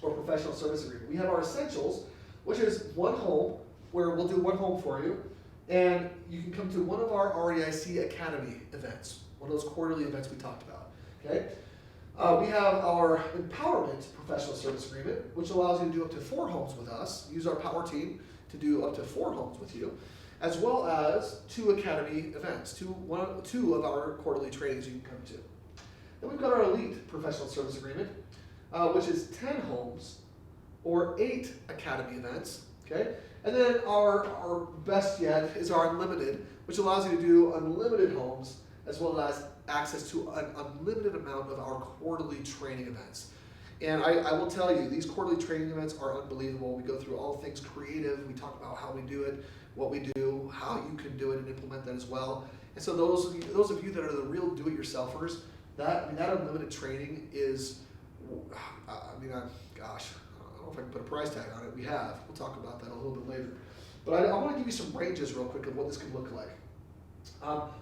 or Professional Service Agreement. We have our Essentials, which is one home, where we'll do one home for you, and you can come to one of our REIC Academy events, one of those quarterly events we talked about, okay? We have our Empowerment Professional Service Agreement, which allows you to do up to 4 homes with us, use our power team to do up to 4 homes with you, as well as 2 Academy events, two of our quarterly trainings you can come to. Then we've got our Elite Professional Service Agreement, which is 10 homes or 8 Academy events, okay? And then our best yet is our Unlimited, which allows you to do unlimited homes as well as access to an unlimited amount of our quarterly training events. And I will tell you, these quarterly training events are unbelievable. We go through all things creative. We talk about how we do it, what we do, how you can do it and implement that as well. And so those of you that are the real do-it-yourselfers, that unlimited training is, gosh, I don't know if I can put a price tag on it. We have. We'll talk about that a little bit later. But I want to give you some ranges real quick of what this can look like.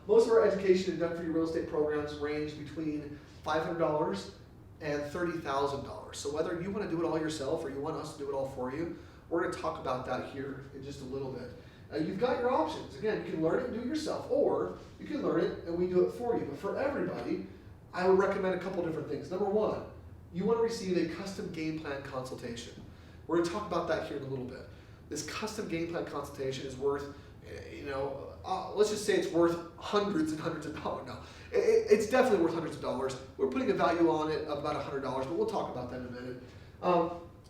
Most of our education and done-for-you real estate programs range between $500 and $30,000. So whether you want to do it all yourself or you want us to do it all for you, we're going to talk about that here in just a little bit. You've got your options. Again, you can learn it and do it yourself, or you can learn it and we do it for you. But for everybody, I would recommend a couple different things. Number one, you want to receive a custom game plan consultation. We're going to talk about that here in a little bit. This custom game plan consultation is worth, let's just say it's worth hundreds and hundreds of dollars. No, it's definitely worth hundreds of dollars. We're putting a value on it of about $100, but we'll talk about that in a minute.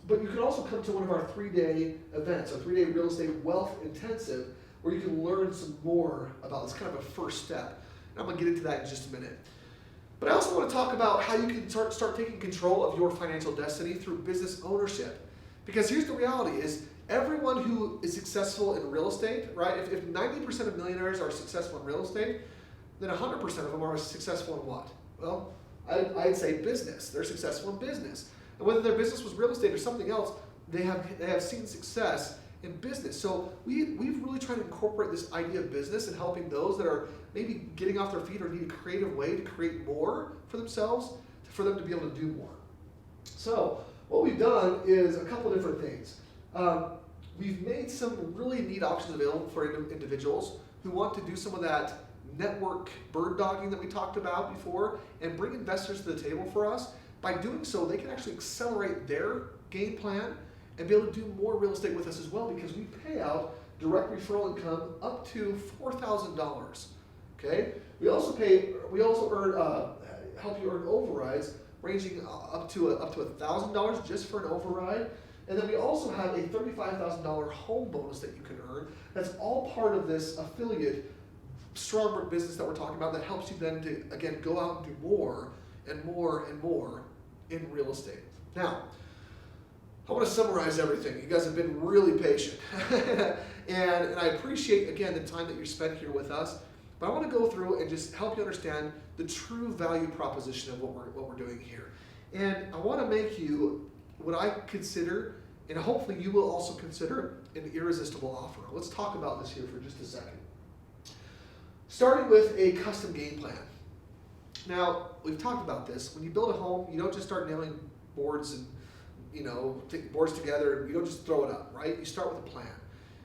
But you can also come to one of our 3-day events, our 3-day real estate wealth intensive, where you can learn some more about this, kind of a first step. And I'm going to get into that in just a minute. But I also want to talk about how you can start taking control of your financial destiny through business ownership. Because here's the reality is, everyone who is successful in real estate, right? If 90% of millionaires are successful in real estate, then 100% of them are successful in what? Well, I'd say business. They're successful in business. And whether their business was real estate or something else, they have seen success in business. So we've really tried to incorporate this idea of business and helping those that are maybe getting off their feet or need a creative way to create more for themselves, for them to be able to do more. So what we've done is a couple different things. We've made some really neat options available for individuals who want to do some of that network bird dogging that we talked about before and bring investors to the table for us. By doing so, they can actually accelerate their game plan and be able to do more real estate with us as well, because we pay out direct referral income up to $4,000. Okay? We also help you earn overrides ranging up to $1,000 just for an override. And then we also have a $35,000 home bonus that you can earn. That's all part of this affiliate Strongbrook business that we're talking about, that helps you then to, again, go out and do more and more and more in real estate. Now, I want to summarize everything. You guys have been really patient. and I appreciate, again, the time that you spent here with us. but I want to go through and just help you understand the true value proposition of what we're doing here. And I want to make you what I consider, and hopefully you will also consider, an irresistible offer. Let's talk about this here for just a second. Starting with a custom game plan. Now, we've talked about this. When you build a home, you don't just start nailing boards and take boards together, and you don't just throw it up, right? You start with a plan.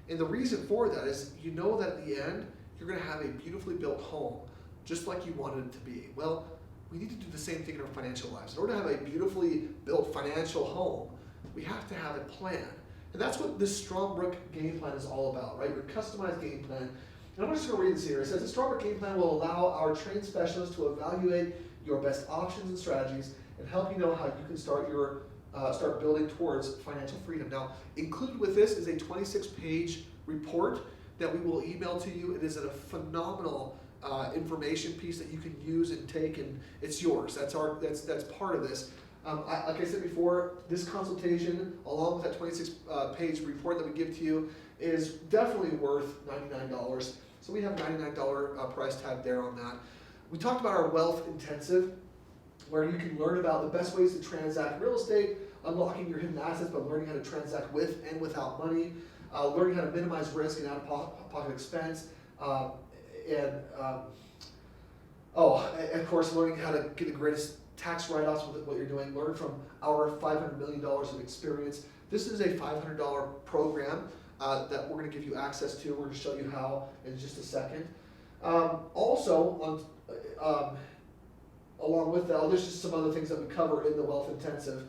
And the reason for that is you know that at the end, you're going to have a beautifully built home, just like you wanted it to be. Well, we need to do the same thing in our financial lives. In order to have a beautifully built financial home, we have to have a plan. And that's what this Strongbrook game plan is all about, right? Your customized game plan. And I'm just going to read this here. It says, the Strongbrook game plan will allow our trained specialists to evaluate your best options and strategies and help you know how you can start building towards financial freedom. Now, included with this is a 26-page report that we will email to you. It is a phenomenal information piece that you can use and take, and it's yours. That's part of this. Like I said before, this consultation, along with that 26-page report that we give to you, is definitely worth $99. So we have $99 price tag there on that. We talked about our wealth intensive, where you can learn about the best ways to transact real estate, unlocking your hidden assets by learning how to transact with and without money, learning how to minimize risk and out-of-pocket expense, and of course, learning how to get the greatest tax write-offs with what you're doing. Learn from our $500 million of experience. This is a $500 program that we're going to give you access to. We're going to show you how in just a second. Along with that, there's just some other things that we cover in the Wealth Intensive,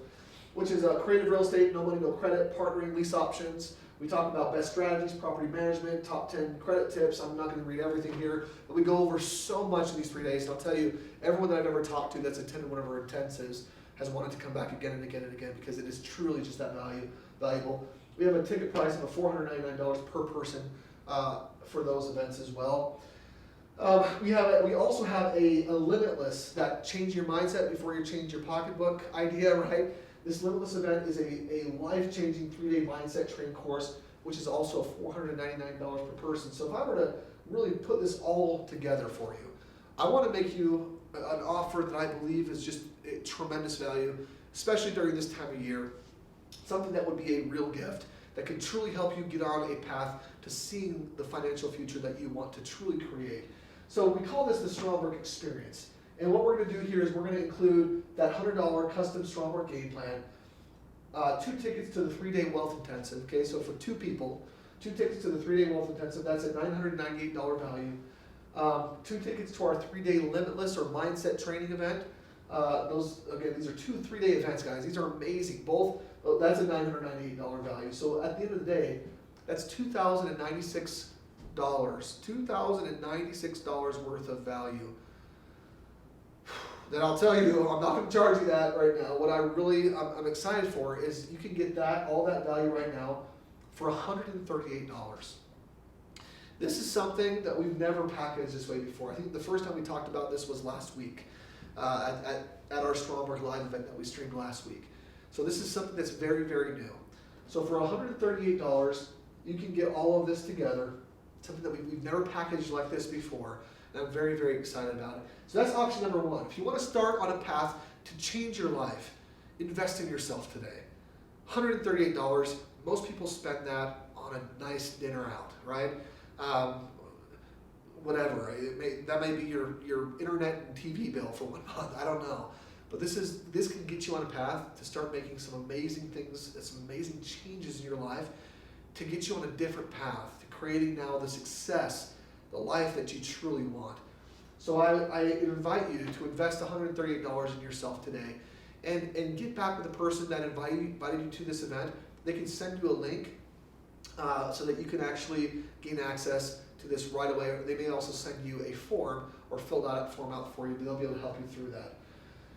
which is creative real estate, no money, no credit, partnering, lease options. We talk about best strategies, property management, top 10 credit tips. I'm not going to read everything here, but we go over so much in these 3 days. And I'll tell you, everyone that I've ever talked to that's attended one of our intensives has wanted to come back again and again and again because it is truly just that valuable. We have a ticket price of $499 per person for those events as well. We also have a limitless, that change your mindset before you change your pocketbook idea, right? This limitless event is a life-changing 3-day mindset training course, which is also $499 per person. So if I were to really put this all together for you, I want to make you an offer that I believe is just a tremendous value, especially during this time of year. Something that would be a real gift that could truly help you get on a path to seeing the financial future that you want to truly create. So we call this the Strongbrook experience. And what we're going to do here is we're going to include that $100 custom Strongbrook game plan, 2 tickets to the 3-day Wealth Intensive. Okay, so for 2 people, 2 tickets to the 3-day Wealth Intensive, that's a $998 value. 2 tickets to our 3-day Limitless or Mindset Training event. These are 2 3-day events, guys. These are amazing. Both, that's a $998 value. So at the end of the day, that's $2,096. $2,096 worth of value. Then I'll tell you, I'm not going to charge you that right now. What I'm excited for is you can get all that value right now for $138. This is something that we've never packaged this way before. I think the first time we talked about this was last week at our Strongbrook Live event that we streamed last week. So this is something that's very, very new. So for $138, you can get all of this together, something that we've never packaged like this before. And I'm very, very excited about it. So that's option number 1. If you want to start on a path to change your life, invest in yourself today. $138, most people spend that on a nice dinner out, right? Whatever, that may be your internet and TV bill for 1 month, I don't know. But this can get you on a path to start making some amazing things, some amazing changes in your life, to get you on a different path, to creating now the success, the life that you truly want. So I invite you to invest $138 in yourself today and get back with the person that invited you to this event. They can send you a link so that you can actually gain access to this right away. Or they may also send you a form or fill that form out for you, but they'll be able to help you through that.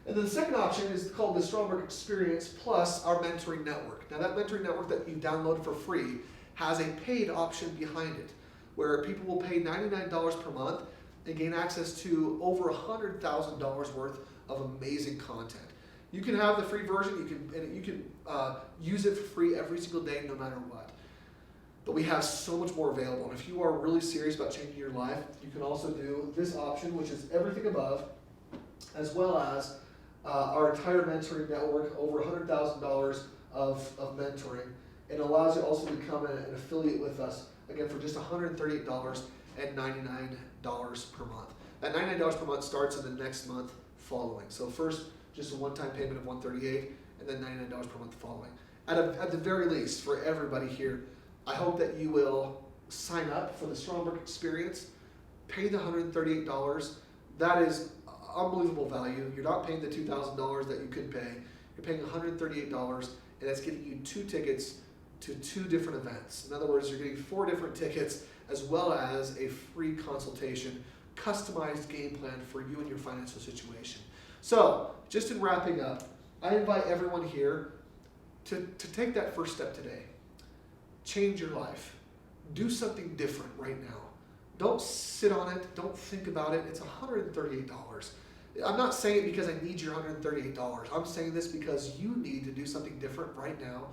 And then the second option is called the Strongbrook Experience plus our mentoring network. Now that mentoring network that you download for free has a paid option behind it, where people will pay $99 per month and gain access to over $100,000 worth of amazing content. You can have the free version, you can use it for free every single day, no matter what. but we have so much more available. And if you are really serious about changing your life, you can also do this option, which is everything above, as well as our entire mentoring network, over $100,000 of mentoring. It allows you also to become an affiliate with us, again, for just $138.99 per month. That $99 per month starts in the next month following. So first, just a one-time payment of $138, and then $99 per month following. At the very least, for everybody here, I hope that you will sign up for the Strongbrook experience, pay the $138. That is unbelievable value. You're not paying the $2,000 that you could pay. You're paying $138, and that's getting you 2 tickets to 2 different events. In other words, you're getting 4 different tickets, as well as a free consultation, customized game plan for you and your financial situation. So, just in wrapping up, I invite everyone here to take that first step today. Change your life. Do something different right now. Don't sit on it. Don't think about it. It's $138. I'm not saying it because I need your $138. I'm saying this because you need to do something different right now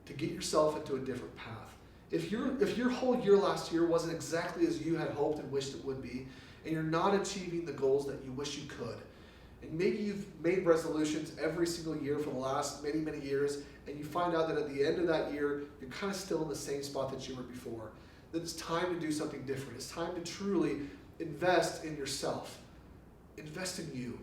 to get yourself into a different path. If your whole year last year wasn't exactly as you had hoped and wished it would be, and you're not achieving the goals that you wish you could, and maybe you've made resolutions every single year for the last many, many years, and you find out that at the end of that year, you're kind of still in the same spot that you were before, then it's time to do something different. It's time to truly invest in yourself. Invest in you.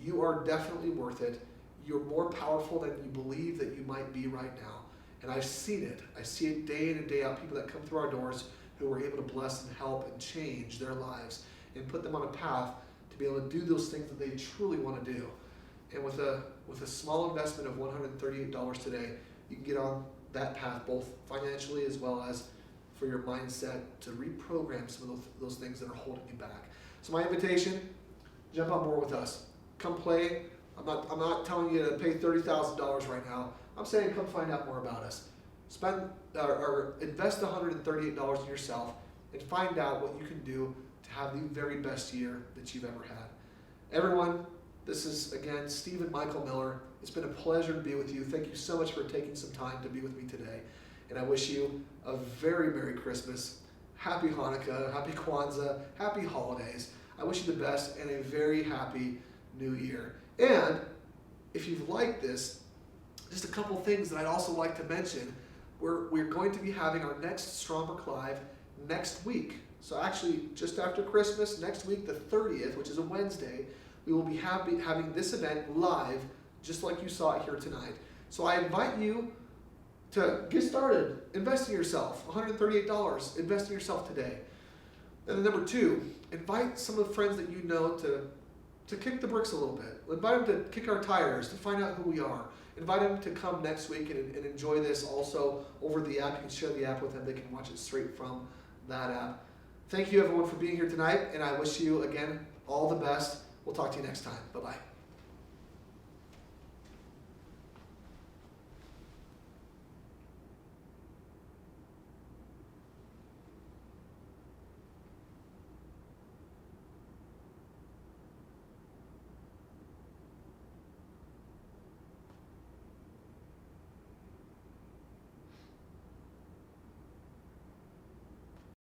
You are definitely worth it. You're more powerful than you believe that you might be right now. And I've seen it. I see it day in and day out, people that come through our doors who are able to bless and help and change their lives and put them on a path to be able to do those things that they truly want to do. And with a small investment of $138 today, you can get on that path both financially as well as for your mindset to reprogram some of those things that are holding you back. So my invitation, jump on board with us. Come play. I'm not telling you to pay $30,000 right now. I'm saying come find out more about us. Spend or invest $138 in yourself and find out what you can do to have the very best year that you've ever had. Everyone, this is, again, Stephen Michael Miller. It's been a pleasure to be with you. Thank you so much for taking some time to be with me today. And I wish you a very Merry Christmas, Happy Hanukkah, Happy Kwanzaa, Happy Holidays. I wish you the best and a very happy New Year. And if you've liked this, just a couple things that I'd also like to mention. We're going to be having our next Strongbrook Live next week. So actually, just after Christmas, next week, the 30th, which is a Wednesday, we will be having this event live, just like you saw it here tonight. So I invite you to get started. Invest in yourself. $138. Invest in yourself today. And then number 2, invite some of the friends that you know to kick the bricks a little bit. Invite them to kick our tires, to find out who we are. Invite them to come next week and enjoy this also over the app. You can share the app with them. They can watch it straight from that app. Thank you, everyone, for being here tonight, and I wish you, again, all the best. We'll talk to you next time. Bye-bye.